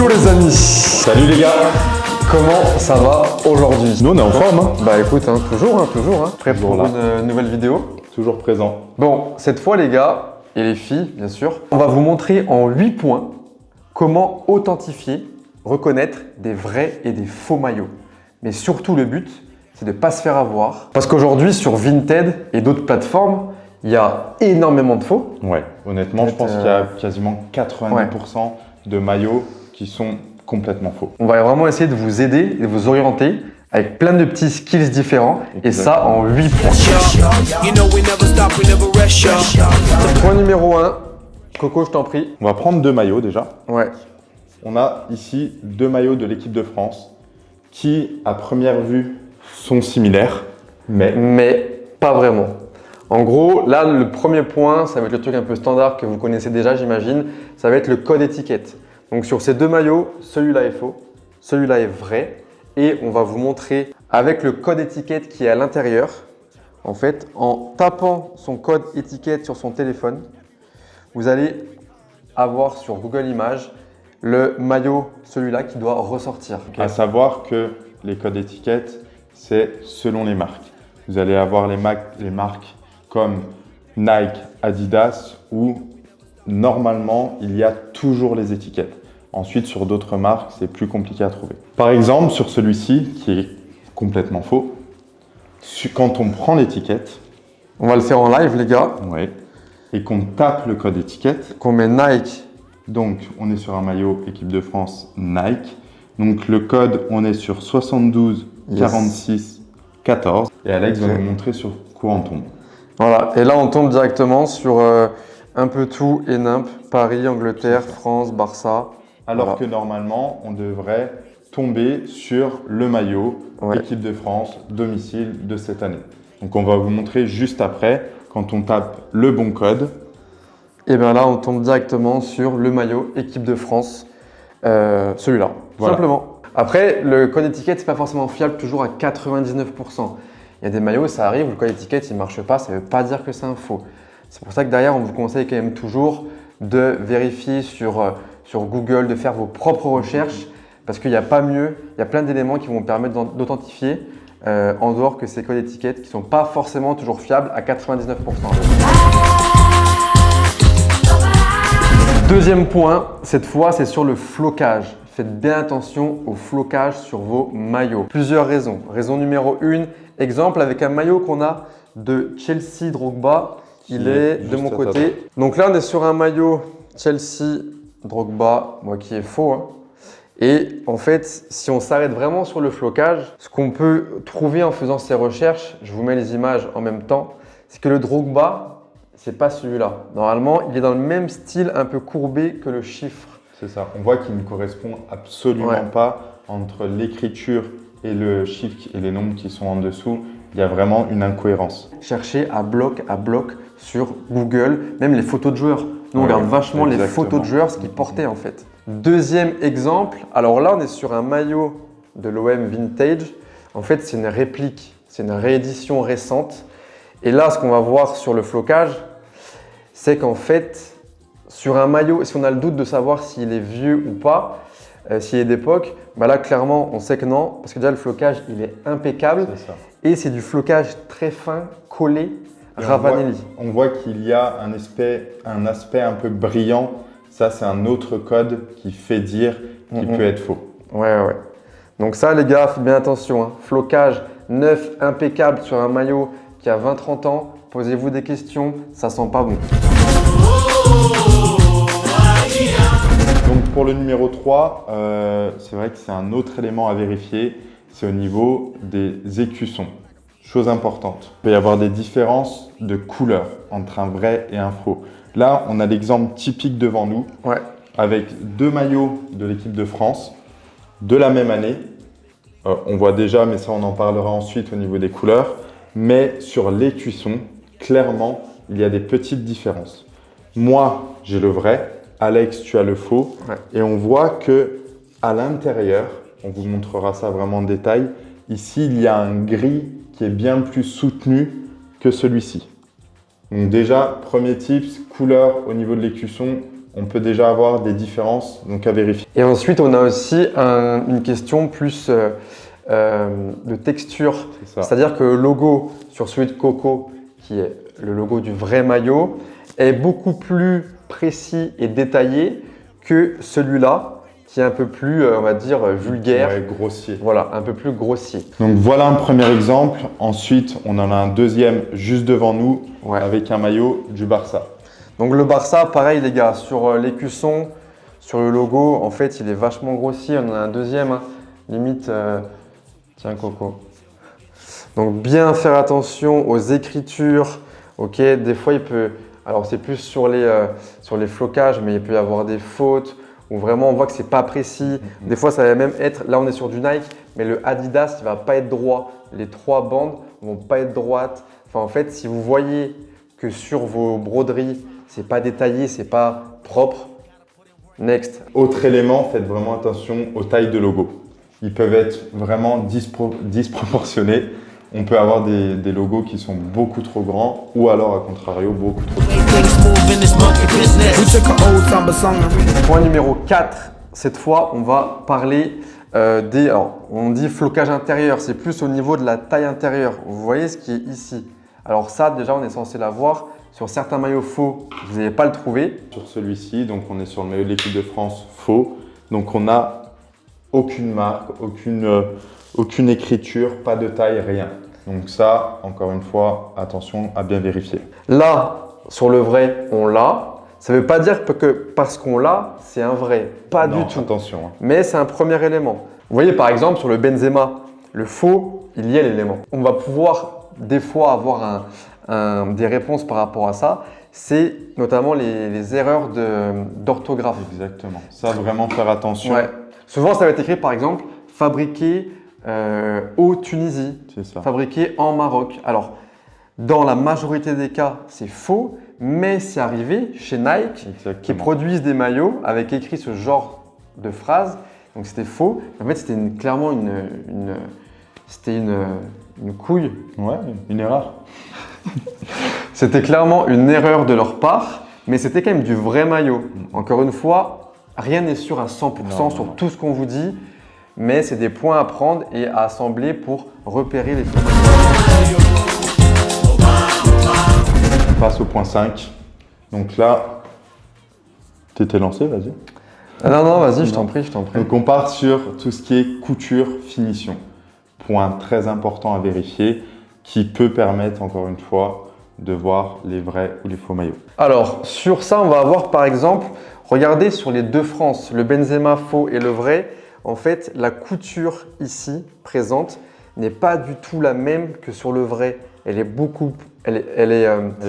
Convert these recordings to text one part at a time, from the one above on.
Yo les amis. Salut les gars. Comment ça va aujourd'hui? Nous on est en forme hein. Bah écoute, toujours. Prêt pour là. une nouvelle vidéo? Toujours présent. Bon, cette fois les gars, et les filles bien sûr, on va vous montrer en 8 points comment authentifier, reconnaître des vrais et des faux maillots. Mais surtout le but, c'est de ne pas se faire avoir. Parce qu'aujourd'hui sur Vinted et d'autres plateformes, il y a énormément de faux. Ouais, honnêtement, je pense qu'il y a quasiment 90% de maillots qui sont complètement faux. On va vraiment essayer de vous aider et de vous orienter avec plein de petits skills différents. Et ça en 8 points. Point numéro 1, Coco, je t'en prie. On va prendre 2 maillots déjà. Ouais. On a ici 2 maillots de l'équipe de France qui, à première vue, sont similaires, mais pas vraiment. En gros, là, le premier point, ça va être le truc un peu standard que vous connaissez déjà, j'imagine. Ça va être le code étiquette. Donc sur ces 2 maillots, celui-là est faux, celui-là est vrai. Et on va vous montrer avec le code étiquette qui est à l'intérieur. En fait, en tapant son code étiquette sur son téléphone, vous allez avoir sur Google Images le maillot, celui-là qui doit ressortir. À savoir que les codes étiquettes, c'est selon les marques. Vous allez avoir les marques comme Nike, Adidas où normalement il y a toujours les étiquettes. Ensuite, sur d'autres marques, c'est plus compliqué à trouver. Par exemple, sur celui-ci, qui est complètement faux, quand on prend l'étiquette… On va le faire en live, les gars. Oui. Et qu'on tape le code étiquette. Qu'on met Nike. Donc, on est sur un maillot équipe de France Nike. Donc, le code, on est sur 72 46 14. Et Alex va nous montrer sur quoi on tombe. Voilà. Et là, on tombe directement sur un peu tout et nimp. Paris, Angleterre, France, Barça. Alors que normalement, on devrait tomber sur le maillot équipe de France domicile de cette année. Donc, on va vous montrer juste après, quand on tape le bon code. Et bien là, on tombe directement sur le maillot équipe de France, celui-là, simplement. Après, le code étiquette, c'est pas forcément fiable toujours à 99%. Il y a des maillots, ça arrive, le code étiquette, il ne marche pas, ça ne veut pas dire que c'est un faux. C'est pour ça que derrière, on vous conseille quand même toujours de vérifier sur Google, de faire vos propres recherches, parce qu'il n'y a pas mieux, il y a plein d'éléments qui vont vous permettre d'authentifier en dehors que ces codes étiquettes qui ne sont pas forcément toujours fiables à 99%. Deuxième point, cette fois, c'est sur le flocage. Faites bien attention au flocage sur vos maillots. Plusieurs raisons. Raison numéro 1, exemple avec un maillot qu'on a de Chelsea Drogba, il est de mon côté. Donc là, on est sur un maillot Chelsea Drogba, qui est faux. Hein. Et en fait, si on s'arrête vraiment sur le flocage, ce qu'on peut trouver en faisant ces recherches, je vous mets les images en même temps, c'est que le Drogba, c'est pas celui-là. Normalement, il est dans le même style un peu courbé que le chiffre. C'est ça. On voit qu'il ne correspond absolument pas entre l'écriture et le chiffre et les nombres qui sont en dessous. Il y a vraiment une incohérence. Cherchez à bloc sur Google, même les photos de joueurs. Nous, on regarde vachement les photos de joueurs, ce qu'ils portaient en fait. Deuxième exemple, alors là, on est sur un maillot de l'OM Vintage. En fait, c'est une réplique, c'est une réédition récente. Et là, ce qu'on va voir sur le flocage, c'est qu'en fait, sur un maillot, si on a le doute de savoir s'il est vieux ou pas, s'il est d'époque, là, clairement, on sait que non, parce que déjà, le flocage, il est impeccable. Et c'est du flocage très fin, collé, Ravanelli. On voit qu'il y a un aspect un peu brillant. Ça, c'est un autre code qui fait dire qu'il peut être faux. Ouais. Donc ça, les gars, faites bien attention. Hein. Flocage neuf, impeccable sur un maillot qui a 20-30 ans. Posez-vous des questions, ça sent pas bon. Donc pour le numéro 3, c'est vrai que c'est un autre élément à vérifier. C'est au niveau des écussons. Chose importante. Il peut y avoir des différences de couleur entre un vrai et un faux. Là, on a l'exemple typique devant nous avec 2 maillots de l'équipe de France de la même année. On voit déjà, mais ça on en parlera ensuite au niveau des couleurs. Mais sur l'écusson, clairement, il y a des petites différences. Moi, j'ai le vrai. Alex, tu as le faux. Et on voit que à l'intérieur, on vous montrera ça vraiment en détail. Ici, il y a un gris qui est bien plus soutenu que celui-ci. Donc déjà, premier tips, couleur au niveau de l'écusson, on peut déjà avoir des différences donc à vérifier. Et ensuite, on a aussi une question plus de texture. C'est-à-dire que le logo sur celui de Coco, qui est le logo du vrai maillot, est beaucoup plus précis et détaillé que celui-là, qui est un peu plus, on va dire, vulgaire. Ouais, grossier. Voilà, un peu plus grossier. Donc voilà un premier exemple. Ensuite, on en a un deuxième juste devant nous avec un maillot du Barça. Donc le Barça, pareil les gars, sur l'écusson, sur le logo, en fait, il est vachement grossier. On en a un deuxième, hein. Limite, tiens Coco. Donc bien faire attention aux écritures. Ok, des fois il peut, alors c'est plus sur les flocages, mais il peut y avoir des fautes où vraiment on voit que c'est pas précis. Des fois ça va même être, là on est sur du Nike, mais le Adidas il va pas être droit. Les trois bandes vont pas être droites. Enfin en fait, si vous voyez que sur vos broderies c'est pas détaillé, c'est pas propre, next. Autre élément, faites vraiment attention aux tailles de logo. Ils peuvent être vraiment disproportionnés. On peut avoir des logos qui sont beaucoup trop grands ou alors, à contrario, beaucoup trop petits. Point numéro 4, cette fois, on va parler alors, on dit flocage intérieur, c'est plus au niveau de la taille intérieure. Vous voyez ce qui est ici. Alors ça, déjà, on est censé l'avoir. Sur certains maillots faux, vous n'allez pas le trouver. Sur celui-ci, donc on est sur le maillot de l'équipe de France faux. Donc on n'a aucune marque, aucune écriture, pas de taille, rien. Donc ça, encore une fois, attention à bien vérifier. Là, sur le vrai, on l'a. Ça ne veut pas dire que parce qu'on l'a, c'est un vrai. Pas du tout. Attention. Hein. Mais c'est un premier élément. Vous voyez par exemple sur le Benzema, le faux, il y a l'élément. On va pouvoir des fois avoir des réponses par rapport à ça. C'est notamment les erreurs d'orthographe. Exactement. Ça, vraiment faire attention. Ouais. Souvent, ça va être écrit par exemple fabriqué au Tunisie, fabriqué en Maroc. Alors, dans la majorité des cas, c'est faux, mais c'est arrivé chez Nike qui produisent des maillots avec écrit ce genre de phrase. Donc, c'était faux. En fait, c'était clairement une couille. Ouais, une erreur. C'était clairement une erreur de leur part, mais c'était quand même du vrai maillot. Encore une fois, rien n'est sûr à 100% sur tout ce qu'on vous dit, mais c'est des points à prendre et à assembler pour repérer les faux maillots. On passe au point 5. Donc là, tu étais lancé, vas-y. Non, vas-y, je t'en prie. Donc on part sur tout ce qui est couture, finition. Point très important à vérifier qui peut permettre, encore une fois, de voir les vrais ou les faux maillots. Alors, sur ça, on va avoir par exemple, regardez sur les deux France, le Benzema faux et le vrai. En fait, la couture ici présente n'est pas du tout la même que sur le vrai. Elle est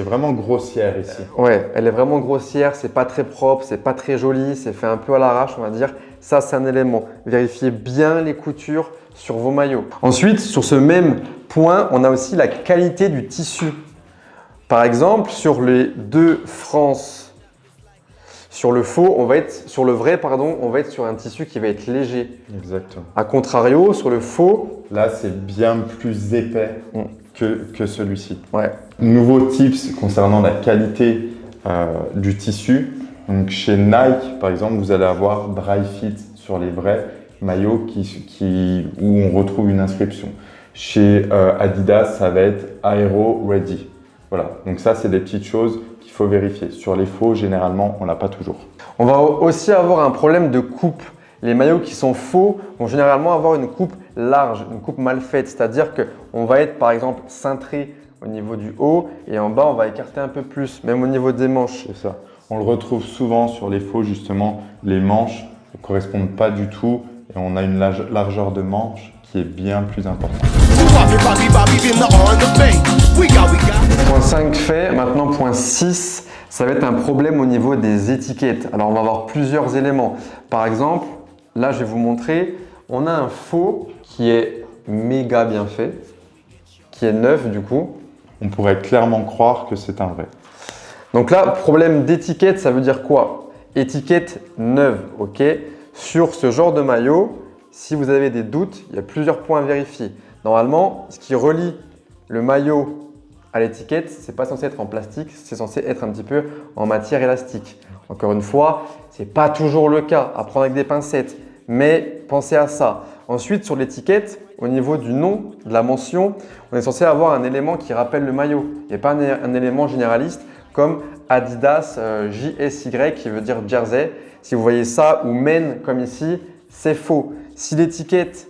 vraiment grossière ici. Ouais, elle est vraiment grossière, c'est pas très propre, c'est pas très joli, c'est fait un peu à l'arrache, on va dire. Ça, c'est un élément. Vérifiez bien les coutures sur vos maillots. Ensuite, sur ce même point, on a aussi la qualité du tissu. Par exemple, sur les deux France, sur le faux, sur le vrai, on va être sur un tissu qui va être léger. Exactement. A contrario, sur le faux, là, c'est bien plus épais que celui-ci. Ouais. Nouveau tips concernant la qualité du tissu. Donc, chez Nike, par exemple, vous allez avoir dry fit sur les vrais maillots où on retrouve une inscription. Chez Adidas, ça va être Aero Ready. Voilà, donc ça, c'est des petites choses qu'il faut vérifier. Sur les faux, généralement, on l'a pas toujours. On va aussi avoir un problème de coupe. Les maillots qui sont faux vont généralement avoir une coupe large, une coupe mal faite. C'est-à-dire qu'on va être par exemple cintré au niveau du haut et en bas, on va écarter un peu plus, même au niveau des manches. C'est ça. On le retrouve souvent sur les faux, justement. Les manches ne correspondent pas du tout et on a une largeur de manche qui est bien plus importante. Point 5 fait, maintenant point 6, ça va être un problème au niveau des étiquettes. Alors on va avoir plusieurs éléments. Par exemple, là je vais vous montrer, on a un faux qui est méga bien fait, qui est neuf du coup. On pourrait clairement croire que c'est un vrai. Donc là, problème d'étiquette, ça veut dire quoi? Étiquette neuve, ok? Sur ce genre de maillot, si vous avez des doutes, il y a plusieurs points à vérifier. Normalement, ce qui relie le maillot à l'étiquette, c'est pas censé être en plastique, c'est censé être un petit peu en matière élastique. Encore une fois, ce n'est pas toujours le cas, à prendre avec des pincettes, mais pensez à ça. Ensuite, sur l'étiquette, au niveau du nom, de la mention, on est censé avoir un élément qui rappelle le maillot et pas un élément généraliste comme Adidas JSY qui veut dire jersey. Si vous voyez ça ou men comme ici, c'est faux. Si l'étiquette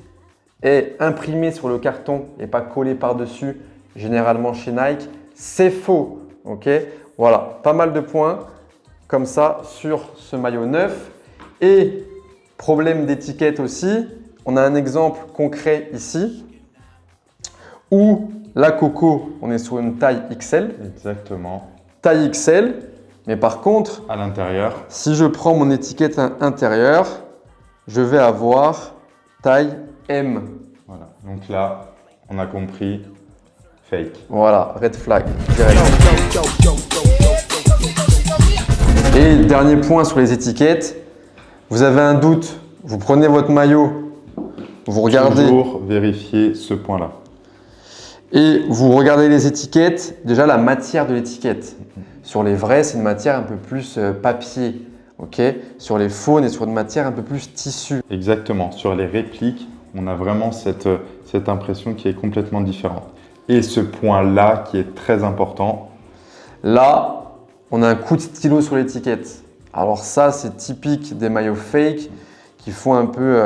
est imprimée sur le carton et pas collée par-dessus, généralement chez Nike, c'est faux. Ok, voilà, pas mal de points comme ça sur ce maillot neuf. Et problème d'étiquette aussi, on a un exemple concret ici où la Coco, on est sur une taille XL. Exactement. Taille XL, mais par contre, À l'intérieur, si je prends mon étiquette intérieure, je vais avoir taille M. voilà. Donc là, on a compris, fake. Voilà, red flag, direct. Et dernier point sur les étiquettes, vous avez un doute, vous prenez votre maillot, vous regardez Toujours vérifier ce point-là. et vous regardez les étiquettes, déjà la matière de l'étiquette. Sur les vrais, c'est une matière un peu plus papier. Ok. Sur les faux, on est sur une matière un peu plus tissu. Exactement. Sur les répliques, on a vraiment cette impression qui est complètement différente. Et ce point-là qui est très important. Là, on a un coup de stylo sur l'étiquette. Alors ça, c'est typique des maillots fake qui font un peu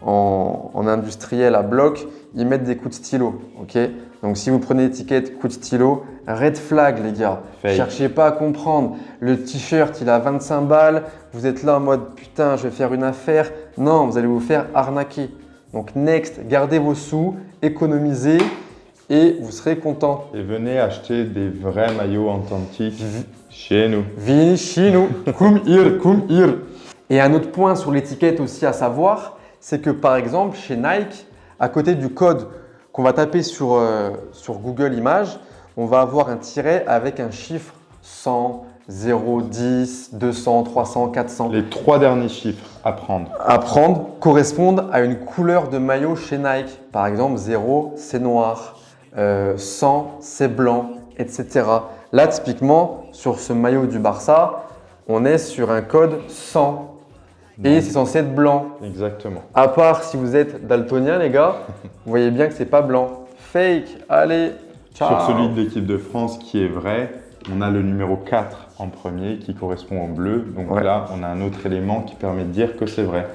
en industriel à bloc. Ils mettent des coups de stylo. Ok. Donc si vous prenez l'étiquette coup de stylo, red flag les gars. Fake. Cherchez pas à comprendre. Le t-shirt, il a 25 balles. Vous êtes là en mode putain, je vais faire une affaire. Non, vous allez vous faire arnaquer. Donc next, gardez vos sous, économisez et vous serez content. Et venez acheter des vrais maillots authentiques chez nous. Vieni chez nous, come here, come here. Et un autre point sur l'étiquette aussi à savoir, c'est que par exemple chez Nike, à côté du code qu'on va taper sur Google Images, on va avoir un tiret avec un chiffre 100, 0, 10, 200, 300, 400. Les 3 derniers chiffres à prendre. À prendre correspondent à une couleur de maillot chez Nike. Par exemple, 0, c'est noir, 100, c'est blanc, etc. Là, typiquement, sur ce maillot du Barça, on est sur un code 100 et c'est censé être blanc. Exactement. À part si vous êtes daltonien, les gars, vous voyez bien que c'est pas blanc. Fake, allez, ciao. Sur celui de l'équipe de France qui est vrai, on a le numéro 4 en premier qui correspond au bleu. Donc Ouais. là, on a un autre élément qui permet de dire que c'est vrai.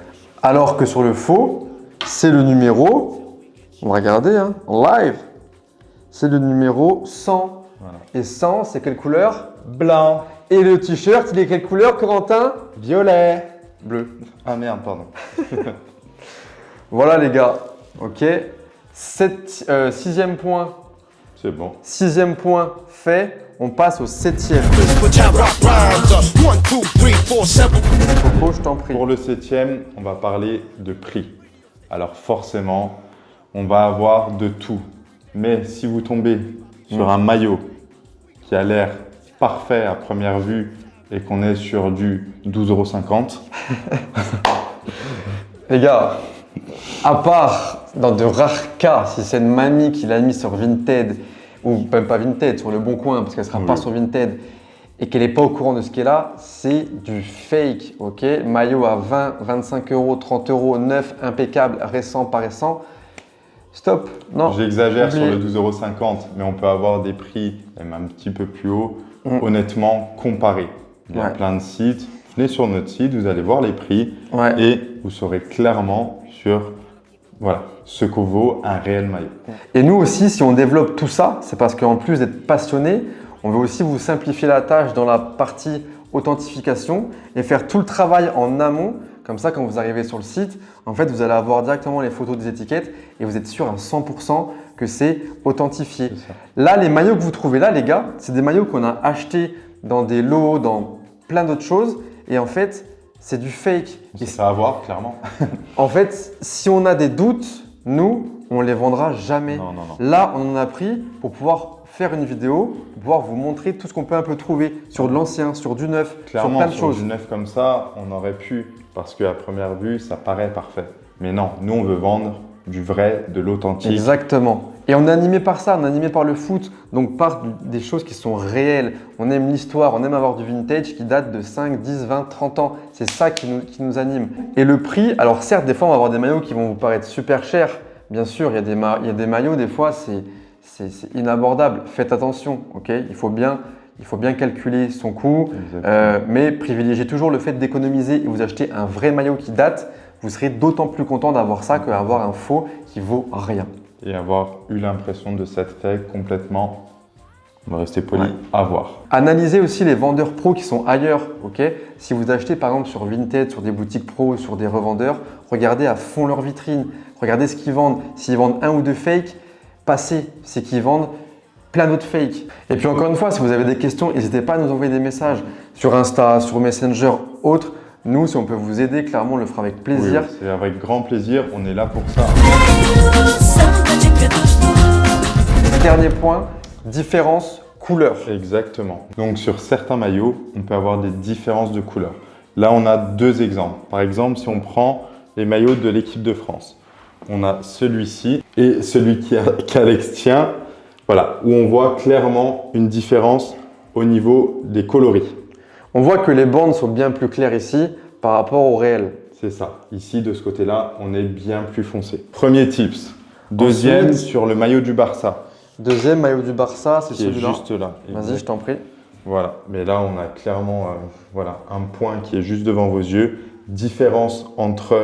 Alors que sur le faux, c'est le numéro, on va regarder hein, en live, c'est le numéro 100. Voilà. Et 100, c'est quelle couleur? Blanc. Et le t-shirt, il est quelle couleur, Corentin? Violet. Bleu. Ah merde, pardon. Voilà les gars, ok. Sixième point. C'est bon. Sixième point fait, on passe au septième. Coco, je t'en prie. Pour le 7e, on va parler de prix. Alors forcément, on va avoir de tout. Mais si vous tombez sur un maillot qui a l'air parfait à première vue et qu'on est sur du 12,50 €, Les gars, à part dans de rares cas, si c'est une mamie qui l'a mis sur Vinted, ou même pas Vinted, sur le Bon Coin, parce qu'elle ne sera pas sur Vinted, et qu'elle n'est pas au courant de ce qu'elle a, c'est du fake, ok? Maillot à 20, 25 €, 30 €, neuf, impeccable, récent, pas récent. Stop, non. j'exagère sur oubliez. le 12,50 €, mais on peut avoir des prix même un petit peu plus hauts, honnêtement, comparés. Il y a Ouais. plein de sites. Venez sur notre site, vous allez voir les prix Ouais. et vous saurez clairement sur voilà, ce que vaut un réel maillot. Et nous aussi, si on développe tout ça, c'est parce qu'en plus d'être passionné, on veut aussi vous simplifier la tâche dans la partie authentification et faire tout le travail en amont. Comme ça, quand vous arrivez sur le site, en fait, vous allez avoir directement les photos des étiquettes et vous êtes sûr à 100% que c'est authentifié. C'est ça. Là, les maillots que vous trouvez là, les gars, c'est des maillots qu'on a achetés dans des lots, dans plein d'autres choses. Et en fait, c'est du fake. Et Ça va avoir, clairement. en fait, si on a des doutes, nous, on ne les vendra jamais. Non, non, non. Là, on en a pris pour pouvoir faire une vidéo, pour pouvoir vous montrer tout ce qu'on peut un peu trouver sur de l'ancien, sur du neuf, Clairement, sur plein de sur choses. du neuf comme ça, on aurait pu, parce qu'à première vue, ça paraît parfait. Mais non, nous, on veut vendre du vrai, de l'authentique. Exactement. Et on est animé par ça, on est animé par le foot, donc par des choses qui sont réelles. On aime l'histoire, on aime avoir du vintage qui date de 5, 10, 20, 30 ans. C'est ça qui nous anime. Et le prix, alors certes, des fois, on va avoir des maillots qui vont vous paraître super chers. Bien sûr, il y a des maillots, des fois, c'est inabordable. Faites attention, ok? Il faut bien calculer son coût, mais privilégiez toujours le fait d'économiser et vous achetez un vrai maillot qui date. Vous serez d'autant plus content d'avoir ça qu'avoir un faux qui vaut rien. Et avoir eu l'impression de s'être fait complètement, on va rester poli, avoir. Analysez aussi les vendeurs pros qui sont ailleurs. ok? Si vous achetez par exemple sur Vinted, sur des boutiques pros, sur des revendeurs, regardez à fond leur vitrine. Regardez ce qu'ils vendent. S'ils vendent un ou deux fakes, passez. C'est qu'ils vendent plein d'autres fakes. Et puis encore une fois, si vous avez des questions, n'hésitez pas à nous envoyer des messages sur Insta, sur Messenger, autres. Nous, si on peut vous aider, clairement, on le fera avec plaisir. Oui, c'est avec grand plaisir, on est là pour ça. Dernier point, différence couleur. Exactement. Donc sur certains maillots, on peut avoir des différences de couleurs. Là, on a deux exemples. Par exemple, si on prend les maillots de l'équipe de France, on a celui-ci et celui qu'Alex tient, voilà, où on voit clairement une différence au niveau des coloris. On voit que les bandes sont bien plus claires ici par rapport au réel. C'est ça. Ici, de ce côté-là, on est bien plus foncé. Premier tips. Deuxième, Ensuite, sur le maillot du Barça. Deuxième maillot du Barça, c'est Qui est celui-là. juste là. Vas-y, je t'en prie. Voilà. Mais là, on a clairement voilà, un point qui est juste devant vos yeux. Différence entre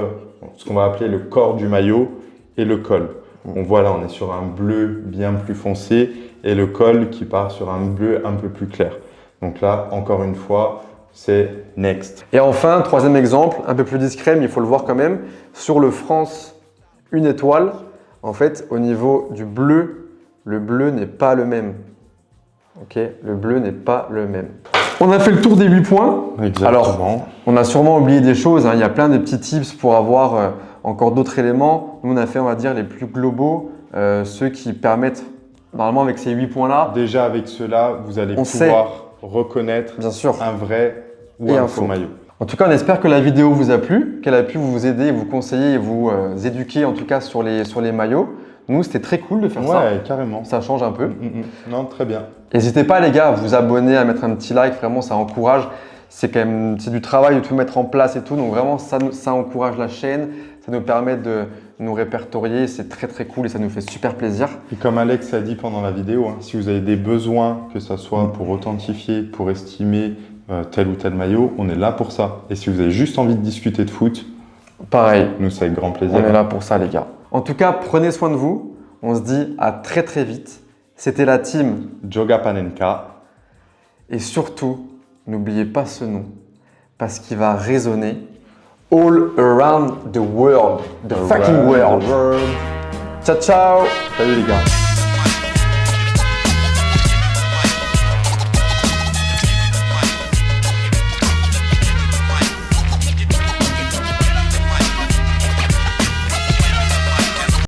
ce qu'on va appeler le corps du maillot et le col. On voit là, on est sur un bleu bien plus foncé et le col qui part sur un bleu un peu plus clair. Donc là, encore une fois, c'est next. Et enfin, troisième exemple, un peu plus discret, mais il faut le voir quand même. Sur le France, une étoile, en fait, au niveau du bleu, le bleu n'est pas le même. Ok, le bleu n'est pas le même. On a fait le tour des 8 points. Exactement. Alors, on a sûrement oublié des choses. Il y a plein de petits tips pour avoir encore d'autres éléments. Nous, on a fait, on va dire, les plus globaux, ceux qui permettent, normalement, avec ces 8 points-là. Déjà, avec cela, vous allez pouvoir reconnaître bien sûr un vrai ou un faux maillot. En tout cas, on espère que la vidéo vous a plu, qu'elle a pu vous aider, vous conseiller et vous éduquer en tout cas sur les maillots. Nous, c'était très cool de faire ça. Ouais, carrément. Ça change un peu. Non, très bien. N'hésitez pas les gars à vous abonner, à mettre un petit like, vraiment ça encourage. C'est quand même du travail de tout mettre en place et tout, donc vraiment ça encourage la chaîne, ça nous permet de nous répertorier, c'est très très cool et ça nous fait super plaisir. Et comme Alex a dit pendant la vidéo, si vous avez des besoins, que ce soit pour authentifier, pour estimer tel ou tel maillot, on est là pour ça. Et si vous avez juste envie de discuter de foot, pareil, nous c'est avec grand plaisir. On est là pour ça les gars. En tout cas, prenez soin de vous, on se dit à très très vite. C'était la team Joga Panenka. Et surtout, n'oubliez pas ce nom, parce qu'il va résonner all around the world, the fucking world. Ciao, ciao. Salut les gars.